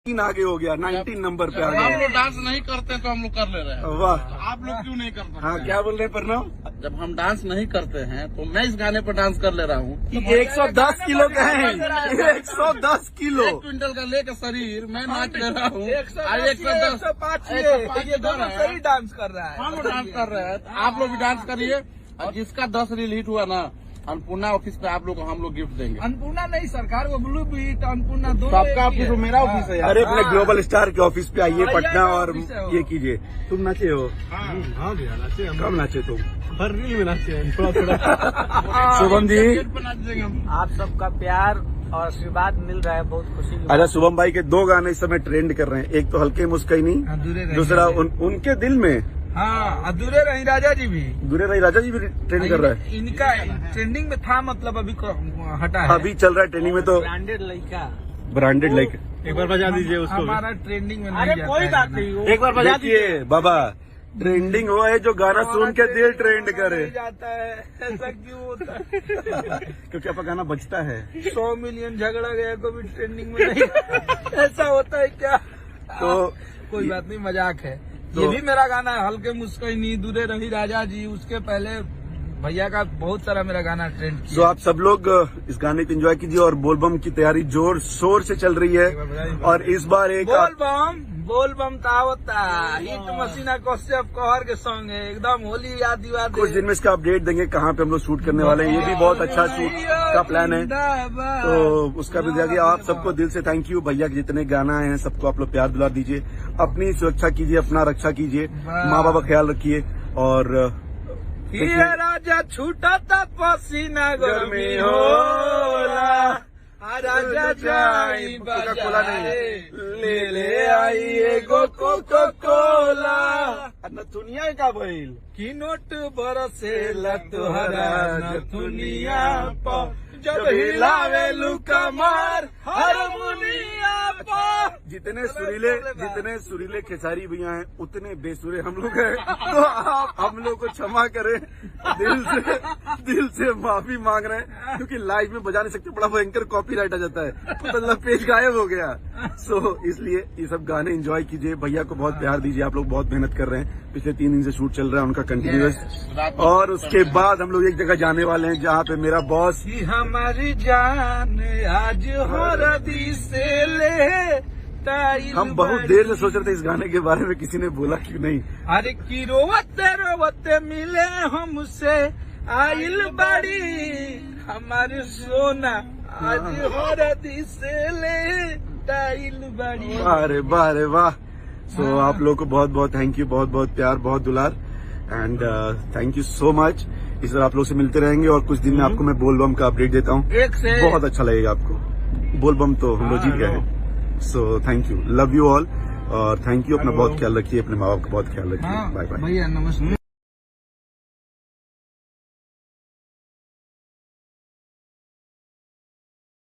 19 आगे हो गया, 19 नंबर पे आ गया। हम लोग डांस नहीं करते तो हम लोग कर ले रहे हैं। वाह, तो आप लोग क्यों नहीं कर सकते? हाँ क्या बोल रहे हैं प्रणव? जब हम डांस नहीं करते हैं तो मैं इस गाने पर डांस कर ले रहा हूँ। 110 किलो का है, 110 किलो। 1 क्विंटल का लेकर शरीर मैं नाच ले रहा हूँ। 110 सही डांस कर रहा है। हम लोग डांस कर रहे हैं तो आप लोग भी डांस करिए। और जिसका 10 रील हिट हुआ ना, अन्नपूर्णा ऑफिस पे आप लोग को हम लोग गिफ्ट देंगे। अन्नपूर्णा नहीं, सरकार वो ब्लू बीट अन्नपूर्णा दो सबका ऑफिस तो मेरा ऑफिस है यार। अरे अपने ग्लोबल स्टार के ऑफिस पे आइए हाँ, पटना ये और ऑफिस है वो। ये कीजिए। तुम नाचे हो? हाँ भैया नाचे हम कब नाचे तुम? हर रील में नाचे हैं थोड़ा थोड़ा। शुभम जी, नाचेंगे हम। आप सबका प्यार और आशीर्वाद मिल रहा है, बहुत खुशी की अच्छा शुभम भाई के 2 गाने इस समय ट्रेंड कर रहे हैं। एक तो हल्के मुस्कैनी, अधूरे रही दूसरा उनके दिल में। हाँ, अधूरे रही राजा जी भी। दूरे रही राजा जी भी ट्रेंड कर रहा है। इनका ट्रेंडिंग में था, मतलब अभी हटा है। अभी चल रहा है ट्रेंडिंग में, तो ब्रांडेड लड़का ब्रांडेड लाइक। एक बार बजा दीजिए उसको भी। हमारा ट्रेंडिंग में नहीं अरे जाता कोई है। बात नहीं, एक बार बजा दीजिए बाबा। ट्रेंडिंग हो है जो गाना सुन के दिल ट्रेंड करे, नहीं जाता है, ऐसा क्यों होता है? क्योंकि आपका गाना बजता है। 100 मिलियन झगड़ा गया को भी ट्रेंडिंग में नहीं। ऐसा होता है क्या? तो कोई बात नहीं, मजाक है। तो- ये भी मेरा गाना है, हल्के मुस्कैनी, दूरे रही राजा जी। उसके पहले भैया का बहुत सारा मेरा गाना ट्रेंड तो किया। आप सब लोग इस गाने को एंजॉय कीजिए। और बोलबम की तैयारी जोर शोर से चल रही है। और इस बार एक बोल बम तावता हिट मशीना कश्यप कहर के सॉन्ग है, एकदम होली याद दिवा दे। कुछ दिन में इसका अपडेट देंगे कहाँ पे हम लोग शूट करने वाले हैं। ये भी बहुत अच्छा शूट का प्लान है, तो उसका भी देखिए। आप सबको दिल से थैंक यू। भैया के जितने गाना हैं सबको आप लोग प्यार दुलार दीजिए। अपनी सुरक्षा कीजिए, अपना रक्षा कीजिए, माँ बाप का ख्याल रखिए। और ये राजा छूटा था पसीना गर्मी होला, राजा जाई कोका-कोला नहीं, ले आई एगो कोको कोला। नथुनिया का भइल की नोट बरसे तुहरा नथुनिया पर, जब हिलावे कमर हारमोनिया पर। जितने सुरीले खेसारी भैया हैं उतने बेसुरे हम लोग हैं। तो आप हम लोग को क्षमा करें, दिल से माफी मांग रहे हैं। क्योंकि लाइव में बजा नहीं सकते, बड़ा भयंकर कॉपीराइट आ जाता है, मतलब पेज गायब हो गया। सो इसलिए ये सब गाने एंजॉय कीजिए। भैया को बहुत प्यार दीजिए। आप लोग बहुत मेहनत कर रहे हैं, पिछले 3 दिन से शूट चल रहा है उनका कंटिन्यूअस। और उसके बाद हम लोग एक जगह जाने वाले हैं जहाँ पे मेरा बॉस हमारी जान आज हरदी से ले। हम बहुत देर से सोच रहे थे इस गाने के बारे में, किसी ने बोला क्यों नहीं। अरे की रोवते रोवते मिले हमसे आइल बड़ी हमारी सोना आज हरदी से ले टाइल बड़ी। अरे वाह, अरे वाह। सो आप लोग को बहुत बहुत थैंक यू, बहुत बहुत प्यार, बहुत दुलार and thank you so much. इस तरह आप लोग से मिलते रहेंगे और कुछ दिन में आपको मैं बोलबम का अपडेट देता हूँ। एक से बहुत अच्छा लगेगा आपको। बोलबम तो हम लोग जीत गए हैं। So thank you, love you all. और थैंक यू। अपना बहुत ख्याल रखिए, अपने माँ बाप का बहुत ख्याल रखिए। बाय बाय भैया नमस्ते।